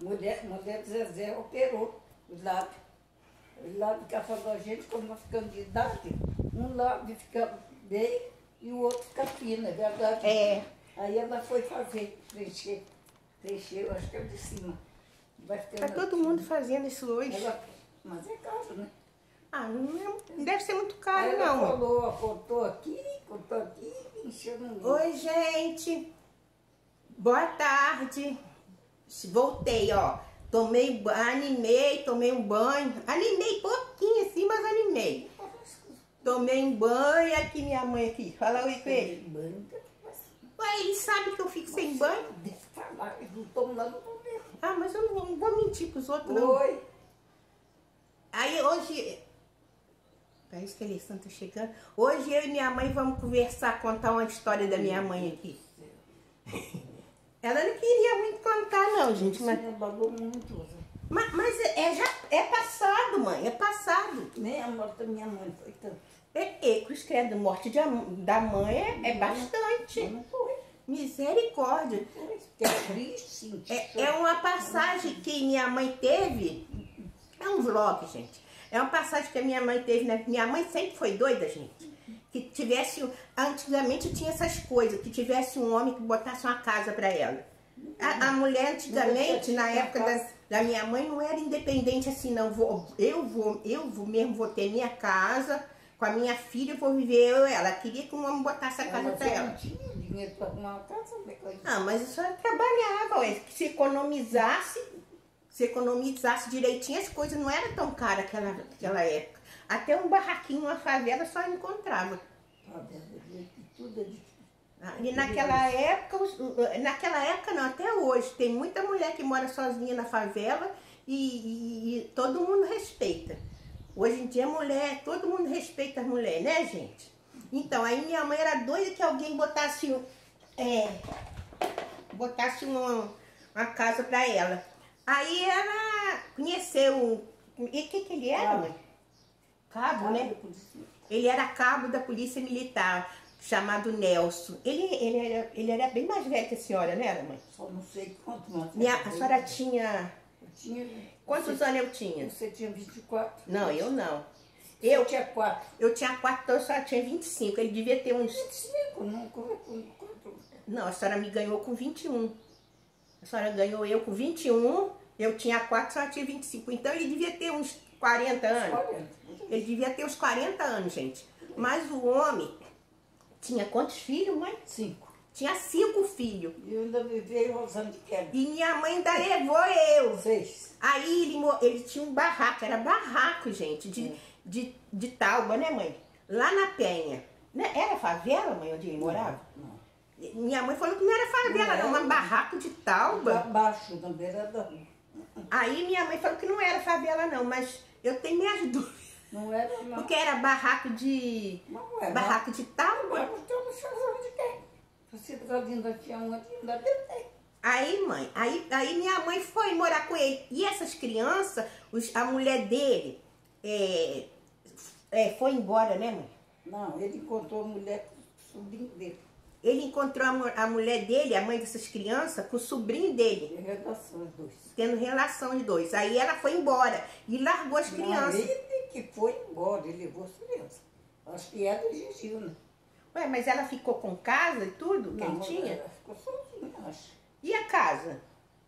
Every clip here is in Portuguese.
Mulher do Zezé operou o lado. O lado que ela falou, a gente, como nós ficamos de idade, um lado fica bem e o outro fica fino, é verdade? É. Aí ela foi fazer, preencher, eu acho que é o de cima. Vai Tá todo mundo fazendo isso hoje. Mas é caro, né? Ah, não deve ser muito caro, Aí ela não. falou, cortou aqui, encheu no meio. Oi, gente. Boa tarde. Voltei, ó. Animei, tomei um banho. Animei pouquinho assim, mas animei. Tomei um banho, aqui minha mãe aqui. Fala oi com ele. Ué, ele sabe que eu fico sem banho? Deve estar lá, eles não estão lá no momento. Ah, mas eu não vou mentir pros outros, não. Oi. Aí hoje... Parece que a Alessandra tá chegando. Hoje eu e minha mãe vamos conversar, contar uma história da minha mãe aqui. Ela não queria muito contar, não, gente. Mas já é passado, mãe. É passado. Nem a morte da minha mãe foi tanto. Cruz credo, morte da mãe é bastante. Não foi. Misericórdia. É triste. É uma passagem que minha mãe teve. É um vlog, gente. É uma passagem que a minha mãe teve, né? Minha mãe sempre foi doida, gente. Que tivesse... Antigamente tinha essas coisas. Que tivesse um homem que botasse uma casa pra ela. A mulher antigamente, na época da minha mãe, não era independente assim, não. Eu mesmo vou ter minha casa, com a minha filha, eu vou viver eu e ela. Queria que um homem botasse a casa pra ela. Não tinha dinheiro pra arrumar uma casa, Ah, mas isso ela trabalhava, ué. Se economizasse direitinho, as coisas não eram tão caras naquela época. Até um barraquinho, uma favela, só encontrava. Tudo é difícil. E naquela época não, até hoje, tem muita mulher que mora sozinha na favela e todo mundo respeita. Hoje em dia todo mundo respeita as mulheres, né, gente? Então, aí minha mãe era doida que alguém botasse uma casa pra ela. Aí ela conheceu, e o que ele era, mãe? Cabo, né? Ele era cabo da polícia militar, chamado Nelson. Ele era bem mais velho que a senhora, né, mãe? Só não sei quanto. A senhora tinha... Quantos anos eu tinha? Você tinha 24. Não, eu não. Eu tinha 4. Eu tinha 4, então a senhora tinha 25. Ele devia ter uns... 25, não. Não, a senhora me ganhou com 21. A senhora ganhou eu com 21, eu tinha 4, a senhora tinha 25. Então ele devia ter uns 40 anos. 40. Ele devia ter uns 40 anos, gente. Mas o homem tinha quantos filhos, mãe? 5. Tinha 5 filhos. E eu ainda vivei Rosane de quebra. E minha mãe ainda levou eu. 6. Aí ele tinha um barraco, era barraco, gente, de tauba, né, mãe? Lá na Penha. Era favela, mãe, onde ele morava? Não. Minha mãe falou que não era favela, era um barraco de tauba. Abaixo, na beira da rua. Aí minha mãe falou que não era favela, não, mas eu tenho minhas dúvidas. Não era, não. Porque era barraco de... Não era. Barraco de tauba. Eu não tenho noção de quem. Você tá vindo aqui aonde? Ainda tem. Aí, mãe, aí minha mãe foi morar com ele. E essas crianças, a mulher dele foi embora, né, mãe? Não, ele encontrou a mulher com o sobrinho dele. Ele encontrou a mulher dele, a mãe dessas crianças, com o sobrinho dele. Tem relação os dois. Tendo relação os dois. Aí ela foi embora e largou as crianças. Não, ele que foi embora, ele levou as crianças. Acho que era do Gil, né? Ué, mas ela ficou com casa e tudo? Não, Quem tinha? Ela ficou sozinha, acho. E a casa?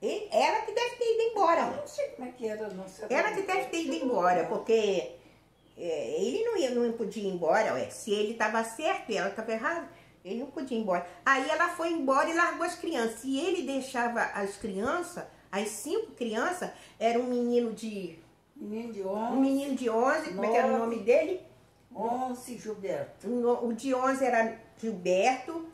Ela que deve ter ido embora, Eu mãe. não sei como é que era, não sei. Ela que deve ter ido embora, porque ele não podia ir embora, ué. Se ele estava certo e ela estava errada, ele não podia ir embora. Aí ela foi embora e largou as crianças. E ele deixava as crianças, as 5 crianças, era um menino de... Menino de 11. Um menino de 11, como é que era o nome dele? 11, Gilberto. O de 11 era Gilberto.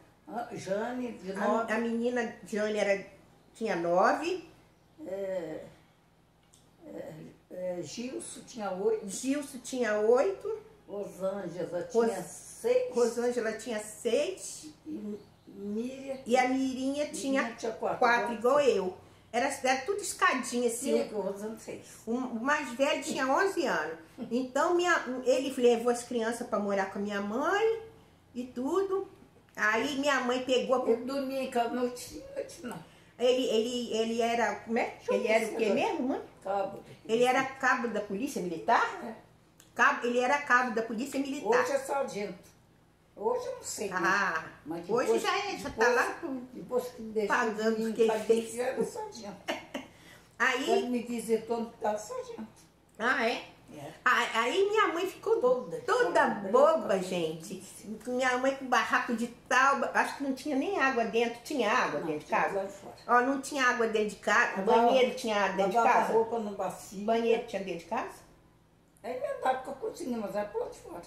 Jane, de 9. A menina Jane tinha 9. Gilson tinha 8. Gilson tinha 8. Rosângela tinha 6. Rosângela tinha 6. E Miriam. E a Mirinha tinha 4, igual eu. Era tudo escadinha assim. 5, Rosângela 6. O mais velho tinha 11 anos. Então ele levou as crianças para morar com a minha mãe e tudo. Aí minha mãe pegou... Eu dormia em casa noite não. Ele era, como é? Ele era o quê mesmo, mãe? Cabo. Ele era cabo da polícia militar? É. Ele era cabo da polícia militar. Hoje é sargento. Hoje eu não sei. Ah, mas hoje já tá lá depois que deixou pagando o que ele fez. Já era sargento. Aí, Quando me visitou no estava sargento. ah, é? É. Aí minha mãe ficou toda boba, gente. Minha mãe com barraco de tauba, acho que não tinha nem água dentro. Tinha água Não, dentro de tinha casa? lá de fora. Ó, não tinha água dentro de casa. Lavava- Banheiro tinha água dentro de Lavava casa? roupa no bacia. Banheiro tinha dentro de casa? É emendado com a cozinha, mas era por lá de fora.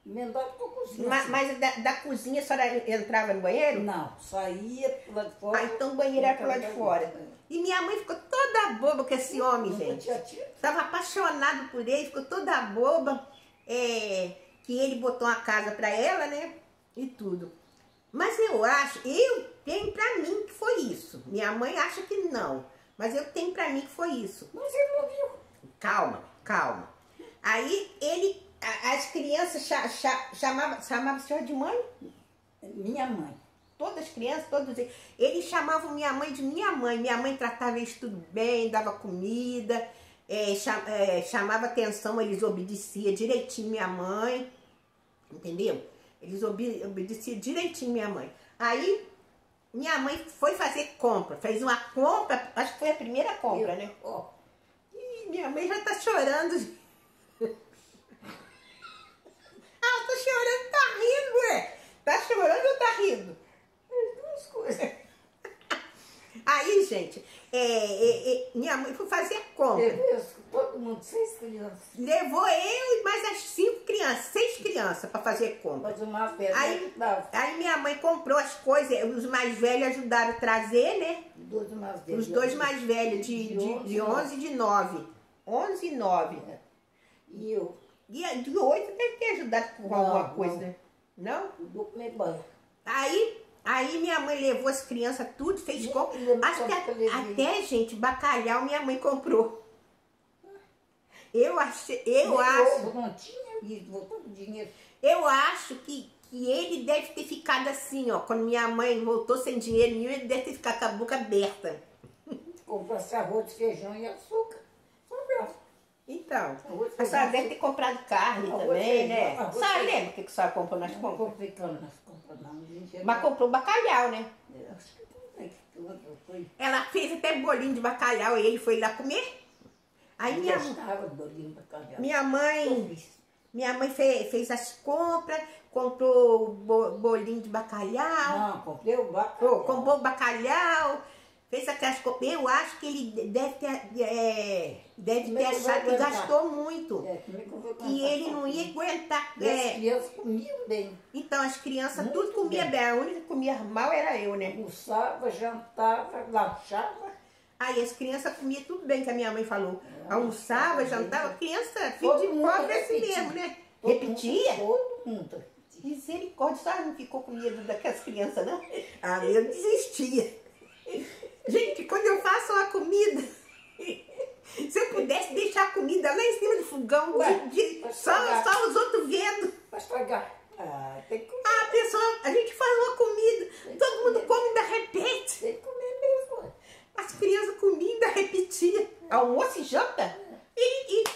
Emendado com a cozinha. Mas da cozinha a senhora entrava no banheiro? Não, saía por lá de fora. Ah, então o banheiro era pro lado de fora. E minha mãe ficou toda boba com esse homem, Nunca gente. tinha tido. Tava apaixonado por ele, ficou toda boba. Que ele botou uma casa pra ela, né? E tudo. Mas eu tenho pra mim que foi isso. Minha mãe acha que não. Mas eu tenho pra mim que foi isso. Mas ele não viu. Calma, calma. Aí as crianças chamavam a senhora de mãe? Minha mãe. Todas as crianças, todos eles chamavam minha mãe de minha mãe. Minha mãe tratava eles tudo bem, dava comida, chamava atenção, eles obedeciam direitinho minha mãe, entendeu? Eles obedeciam direitinho minha mãe. Aí minha mãe foi fazer compra, fez uma compra, acho que foi a primeira compra, né? Ó, Ih, minha mãe já tá chorando. Ah, tá chorando, tá rindo, ué. Tá chorando ou tá rindo? as duas coisas. Aí, gente, minha mãe foi fazer compra. Teve isso, todo mundo, 6 crianças. Levou eu e mais as 5 crianças, 6 crianças para fazer compra. Mas o mais velho Aí, dava. aí minha mãe comprou as coisas, os mais velhos ajudaram a trazer, né? Os dois mais velhos. Os dois mais velhos, de 11 e de 9. 11 e 9. É. E eu, E a de 8 deve ter ajudado com Não, alguma não. coisa, né? Não? eu vou comer banho. Aí minha mãe levou as crianças tudo, fez Nem compra. lembro Acho que quanto que eu levei. até, gente, bacalhau minha mãe comprou. Eu acho, Ovo não tinha e voltou com dinheiro. eu acho que ele deve ter ficado assim, ó. Quando minha mãe voltou sem dinheiro nenhum, ele deve ter ficado com a boca aberta. Comprasse arroz, feijão e açúcar. Sobrava. Então, Arroz, a senhora feijão, deve ter comprado carne Arroz, também, feijão, né? A arroz, senhora feijão. lembra o que a senhora comprou nas Não compras? comprei carne nas compras, não. Gente, Mas comprou bacalhau, né? eu acho que não é que tudo foi. Ela fez até bolinho de bacalhau e ele foi lá comer. Aí Eu gostava do bolinho de bacalhau. Eu fiz. minha mãe fez as compras, comprou bolinho de bacalhau, Não, comprei o bacalhau. comprou bacalhau, fez aquelas compras. Eu acho que ele deve ter achado que gastou muito. É, como é que eu vou E ele não ia aguentar. E as crianças comiam bem. Então as crianças Muito tudo comia bem. bem. A única que comia mal era eu, né? Almoçava, jantava, lanchava. Aí as crianças comiam tudo bem, que a minha mãe falou. Almoçava, jantava, criança, filho Todo de mundo pobre é assim repetia. mesmo, né? Todo Repetia? mundo, todo mundo repetia. Misericórdia, a senhora não ficou com medo daquelas crianças, não? Ah, eu desistia. Gente, quando eu faço uma comida, se eu pudesse deixar a comida lá em cima do fogão, Ué, só os outros vendo. Vai estragar. Ah, tem que comer. A gente faz uma comida, todo mundo come e ainda repete. Tem que comer mesmo. As crianças comiam e ainda repetiam. Almoço e janta?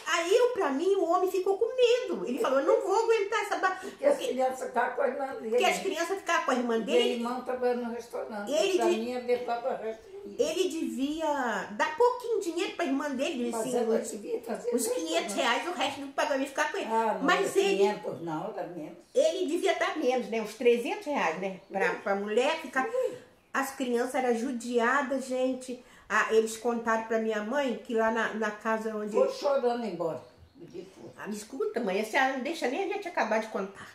Aí, pra mim, o homem ficou com medo. Ele falou, eu não vou aguentar essa Porque as crianças ficavam com a irmã dele. Porque as crianças ficavam com a irmã Meu dele. irmão trabalhando no restaurante. Ele A de- minha levava o resto. Ele devia dar pouquinho dinheiro pra irmã dele, Mas assim, ela devia trazer os no 500 restaurante. reais, o resto do pagamento ficar com ele. Ah, não, Mas era ele, 500, não, era menos. ele devia dar menos, né? Uns 300 reais, né? Pra mulher ficar... As crianças eram judiadas, gente. Ah, eles contaram pra minha mãe que lá na casa onde... Foi chorando embora. Do dia que foi. Ah, me escuta, mãe, a senhora não deixa nem a gente acabar de contar.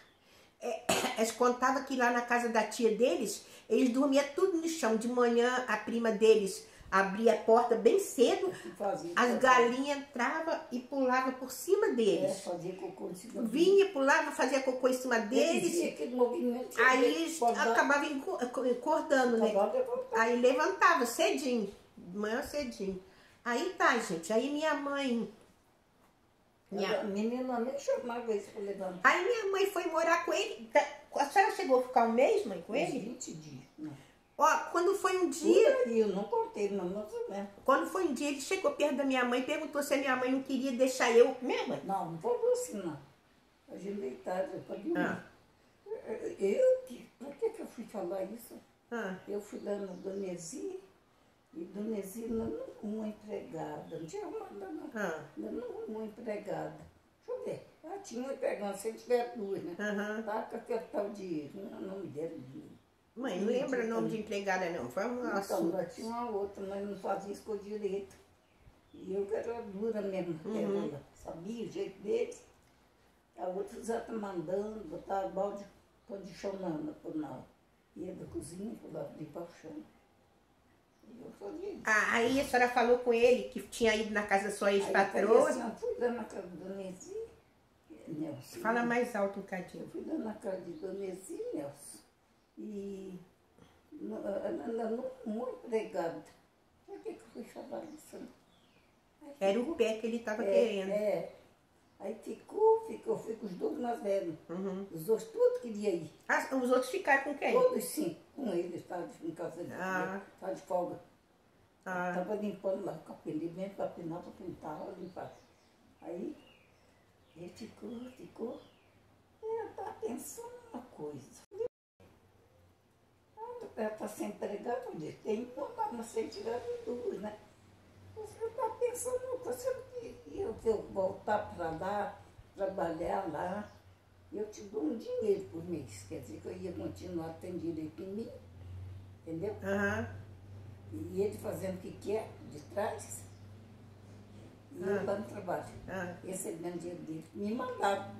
Eles contavam que lá na casa da tia deles, eles dormiam tudo no chão. De manhã, a prima deles abria a porta bem cedo, Que fazia, as galinhas entravam e pulavam por cima deles. fazia cocô em cima Vinha, pulava, fazia cocô em cima deles. deles. Aquele movimento. Aí eles acabavam acordando, né? Aí levantava cedinho, de manhã cedinho. Aí tá, gente. Aí minha mãe... A menina nem chamava isso para levantar. Aí minha mãe foi morar com ele. A senhora chegou a ficar um mês, mãe, com Uns ele? 20 dias. Não. Ó, quando foi um dia... Eu não contei, não, mas eu mesmo. Quando foi um dia, ele chegou perto da minha mãe e perguntou se a minha mãe não queria deixar eu com minha mãe. Não, não falou assim, não. A gente deitada, eu falei, Ah. Pra que eu fui falar isso? Ah. Eu fui lá no Donesi, e Donesi não uma empregada, não tinha uma, não. Ah. Não uma empregada. Deixa eu ver. Ah, tinha uma empregada, se tiver duas, né? Aham. Tá com aquele tal de. Não, nome dele. Mãe, não lembra o nome de empregada, não. Foi um Então, assunto. lá tinha uma outra, mas não fazia isso com direito. E eu que era dura mesmo, ela sabia o jeito dele. A outra já tá mandando, botar balde condicionando por não. Ia da cozinha, por lá limpar o chão. E eu fazia isso. Ah, aí a senhora falou com ele que tinha ido na casa da sua ex-patroa. Assim, eu fui lá na casa de Donesi, Nelson. Fala mais alto um cadinho. Eu fui lá na casa de Donesi, Nelson. E ela não empregada. Por que eu fui falar isso? Era o pé que ele estava querendo. Aí ficou, fui com os dois mais velhos. Os dois todos queriam ir. Ah, os outros ficaram com quem? Todos sim, com eles, estavam em casa de estava de folga. Ah. Estava limpando lá, com a penimento, para pinar, para pintar, limpar. Aí ele ficou. Eu estava pensando uma coisa. Ela está sem empregada, eu disse, tem que botar na tirar de duas, né? Eu estava pensando, você eu voltar para lá, trabalhar lá, eu te dou um dinheiro por mês. Quer dizer que eu ia continuar tendo direito em mim, entendeu? E ele fazendo o que quer, de trás, e eu lá no trabalho. Recebendo dinheiro dele. Me mandaram.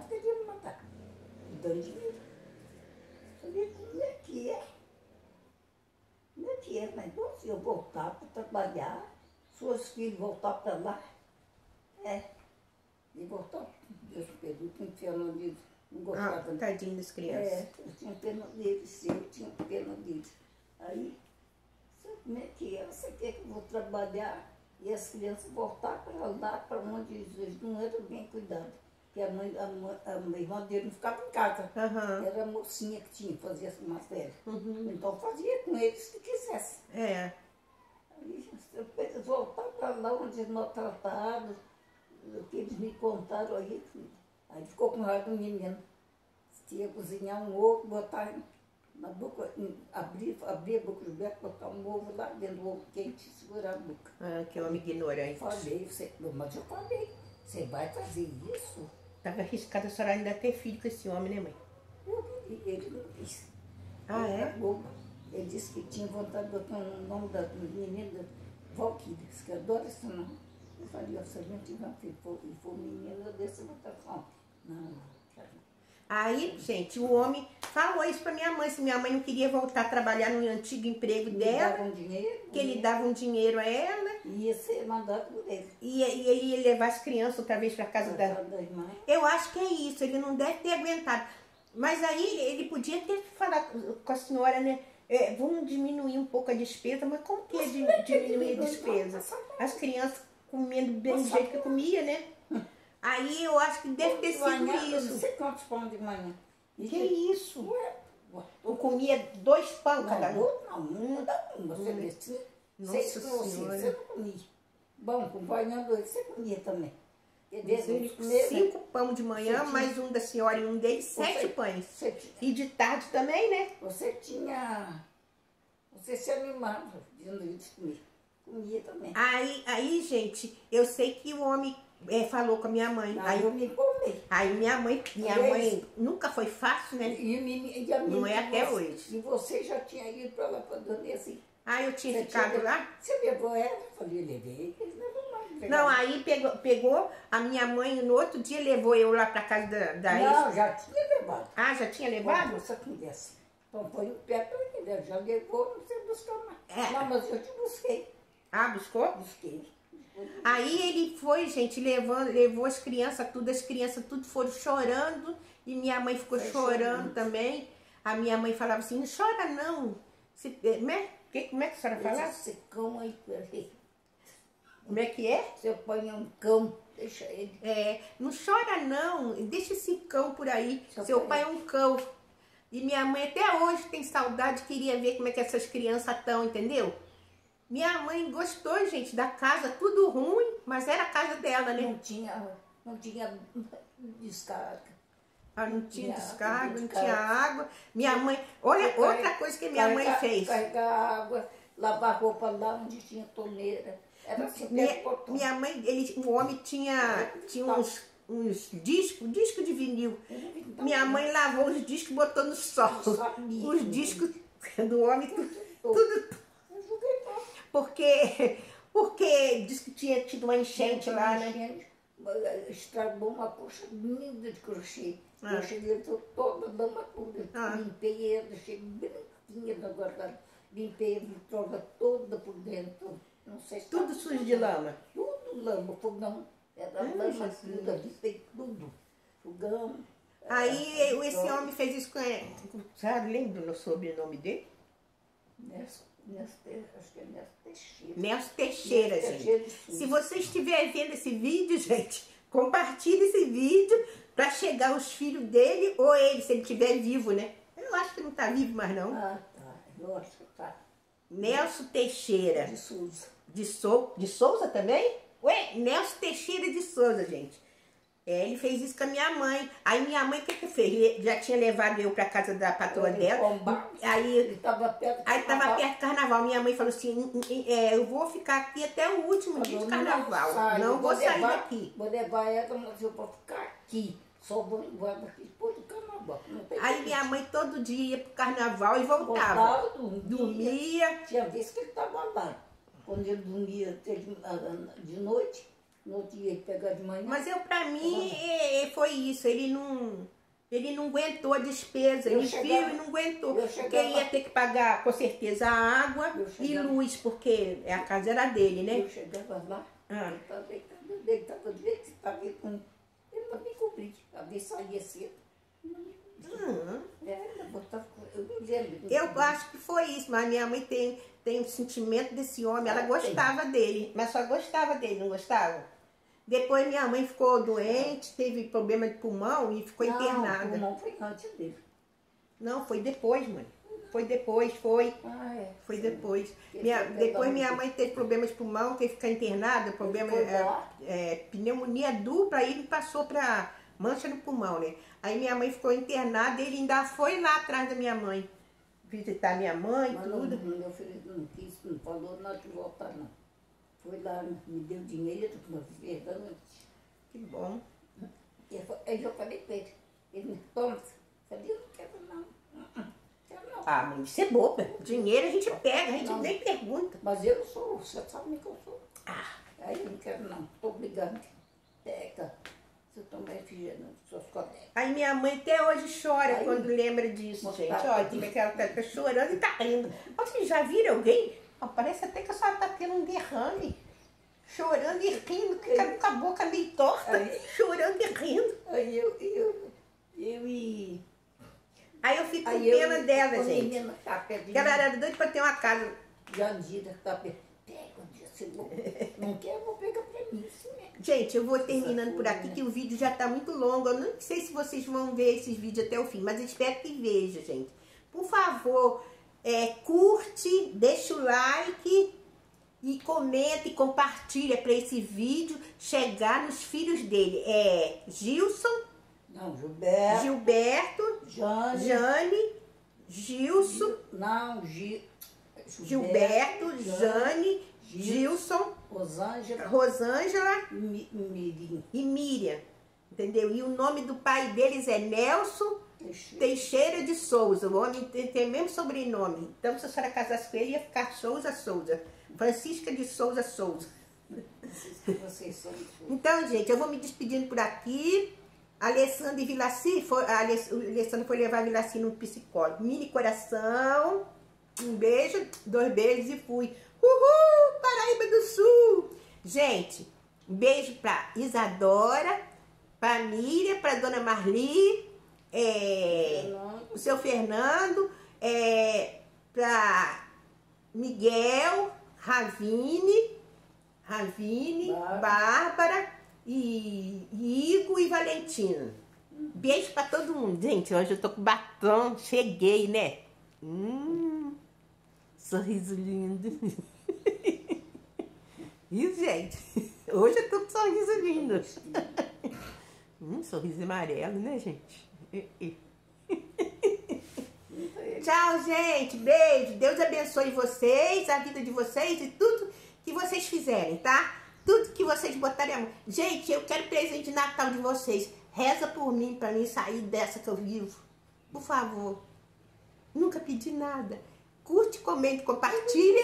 Queria me mandar. Me dando dinheiro. Eu falei, como é que é? Como é que é? Mas se eu voltar para trabalhar, seus filhos voltar para lá, e voltar, Deus me perdoe, que inferno deles, não gostava. Tadinho das crianças. Eu tinha pena deles, eu tinha pena deles. Aí, sabe como é que é? Você quer que eu vou trabalhar e as crianças voltar para lá, para onde eles não eram bem cuidados. Porque a irmã dele não ficava em casa. Era a mocinha que tinha, fazia as mais velhas. Então fazia com eles se quisesse. Aí eles voltaram para lá onde eles maltratados, o que eles me contaram aí. Aí ficou com raiva do menino. Ia cozinhar um ovo, botar na boca, abrir a boca do beco, botar um ovo lá dentro do ovo quente e segurar a boca. Que homem ignorante. Falei, mas eu falei, você vai fazer isso? Estava arriscada a senhora ainda ter filho com esse homem, né, mãe? Ele não quis. Ele disse que tinha vontade de botar o nome da menina Valquíria, que adora esse nome. Eu falei, se a gente tiver um filho e for menino, eu desço a votação. Não, quero. Aí, gente, o homem falou isso pra minha mãe, se minha mãe não queria voltar a trabalhar no antigo emprego dela. Dava um dinheiro. Que ele dava um dinheiro a ela. E ia ser mandado por ele. E ele ia levar as crianças outra vez pra casa da irmã. Eu acho que é isso, ele não deve ter aguentado. Mas aí ele podia ter falado com a senhora, né? Vamos diminuir um pouco a despesa, mas como que é diminuir a despesa? As crianças comendo bem do jeito que comia, né? Aí eu acho que deve ter sido isso. Não sei quantos pão de manhã. Que isso? Eu comia 2 pão cada um. Não, você descia. Nossa Senhora. Você não comia. Bom, com banho dois, você comia também. 5 pão de manhã, mais um da senhora e um deles, 7 pães. E de tarde também, né? Você se animava dizendo isso comigo. Comia também. Aí, gente, eu sei que o homem falou com a minha mãe. Aí eu me informei. Aí minha mãe nunca foi fácil, né? E a não é até hoje. E você já tinha ido para lá para Donesi? Eu tinha ficado lá. Você levou ela? Eu falei, levei. Eles levam mais. Não, aí pegou a minha mãe no outro dia, levou eu lá para casa da Não, já tinha levado. Já tinha levado? Essa conversa. Então foi no pé para ele, já levou, não sei buscar mais. Não, mas eu te busquei. Buscou? Busquei. Aí ele foi, gente, levou as crianças tudo foram chorando, e minha mãe ficou chorando também. A minha mãe falava assim, não chora não. Como é que a senhora fala? Esse cão aí, como é que é? Você põe um cão, deixa ele. Não chora não, deixa esse cão por aí. Seu pai é um cão. E minha mãe até hoje tem saudade, queria ver como é que essas crianças estão, entendeu? Minha mãe gostou, gente, da casa, tudo ruim, mas era a casa dela, né? Não tinha descarga. Não tinha descarga, não descarga. tinha água. Minha mãe, olha outra coisa que minha mãe fez. Carregar água, lavar roupa lá onde tinha torneira. Era assim, minha mãe, o homem tinha uns discos de vinil. Minha mãe lavou os discos e botou no sol. Os discos do homem, tudo. Porque disse que tinha tido uma enchente lá, né? Estragou uma coxa linda de crochê. Eu cheguei toda da matura. Limpei ela, deixei branquinha da guardada. Limpei a vitrola toda por dentro. Não sei se tudo sujo de lama? Tudo lama, fogão. Era lama, tudo, limpei tudo. Fogão. Aí esse homem fez isso com ela. Já lembra do sobrenome dele? Acho que é Nelson Teixeira. Nelson Teixeira, gente. Se você estiver vendo esse vídeo, gente, compartilhe esse vídeo para chegar os filhos dele ou ele, se ele estiver vivo, né? Eu acho que não está vivo mais, não. Tá. Eu acho que tá. Nelson Teixeira. De Souza. De Souza também? Ué, Nelson Teixeira de Souza, gente. Ele fez isso com a minha mãe. Aí minha mãe, o que fez? Ele já tinha levado eu pra casa da patroa dela. Aí estava perto do carnaval. Minha mãe falou assim, eu vou ficar aqui até o último dia de carnaval. Não vou sair daqui. Vou levar ela, mas eu vou ficar aqui. Só vou embora daqui depois do carnaval. Aí minha mãe todo dia ia pro carnaval e voltava. Dormia. Tinha vez que ele estava lá. Quando ele dormia de noite, no outro dia ele pegava de manhã. Mas pra mim, foi isso. Ele não aguentou a despesa. Ele viu e não aguentou. Porque ia ter que pagar, com certeza, a água e luz, porque a casa era dele, né? Eu chegava lá, ele estava deitado do jeito que estava com... Ele não me cobria, a ver saía cedo. Eu acho que foi isso, mas minha mãe tem um sentimento desse homem, ela gostava dele, mas só gostava dele, não gostava? Depois minha mãe ficou doente, teve problema de pulmão e ficou internada. Não, o pulmão foi antes dele. Não, foi depois, mãe. Foi depois, foi. Foi depois. Depois minha mãe teve problema de pulmão, teve que ficar internada, pneumonia dupla, aí ele passou para mancha no pulmão, né? Aí minha mãe ficou internada e ele ainda foi lá atrás da minha mãe, visitar minha mãe e tudo. Meu filho não quis, não falou nada de voltar, não. Foi lá, me deu dinheiro, verdade. Que bom. Aí eu falei com ele, ele toma. Eu falei, eu não quero não. Mãe, isso é boba. Dinheiro a gente pega, a gente nem pergunta. Mas eu sou, você sabe que eu sou. Aí eu não quero não, estou brigando. Pega. Se eu tomar refrigerante, seus colegas. Aí minha mãe até hoje chora quando lembra disso, gente. Olha, como é que ela tá chorando e tá rindo. Vocês já viram alguém? Parece até que a senhora tá tendo um derrame. Chorando e rindo, com a boca meio torta. Chorando e rindo. Aí Aí eu fico com pena dela, gente. Porque ela era doida pra ter uma casa. Jandira tá perto. Pega um dia, se não quer, eu vou pegar pra mim. Gente, eu vou terminando por aqui, que o vídeo já tá muito longo. Eu não sei se vocês vão ver esses vídeos até o fim, mas eu espero que vejam, gente. Por favor, curte, deixa o like e comenta e compartilha para esse vídeo chegar nos filhos dele. Gilson. Não, Gilberto. Jane. Gilson. Não, Gilberto, Jane, Gilson, Rosângela e Miriam. Entendeu? E o nome do pai deles é Nelson Teixeira de Souza. O homem tem o mesmo sobrenome. Então, se a senhora casasse com ele, ia ficar Souza. Francisca de Souza. Então, gente, eu vou me despedindo por aqui. Alessandra e Vilaci, a Alessandra foi levar a Vilaci no psicólogo. Mini coração, um beijo, 2 beijos e fui. Uhul, Paraíba do Sul! Gente, um beijo pra Isadora, pra Miriam, pra Dona Marli, o seu Fernando, pra Miguel, Ravine, Bárbara, e Igor e Valentina. Beijo pra todo mundo. Gente, hoje eu tô com batom. Cheguei, né? Sorriso lindo. Isso, gente. Hoje eu tô com sorriso lindo. Sorriso amarelo, né, gente? Tchau, gente. Beijo. Deus abençoe vocês, a vida de vocês e tudo que vocês fizerem, tá? Tudo que vocês botarem a mão. Gente, eu quero presente de Natal de vocês. Reza por mim, pra mim sair dessa que eu vivo. Por favor. Nunca pedi nada. Curte, comente, compartilha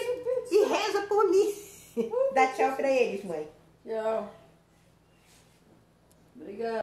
e reza por mim. Dá tchau pra eles, mãe. Tchau. Obrigada.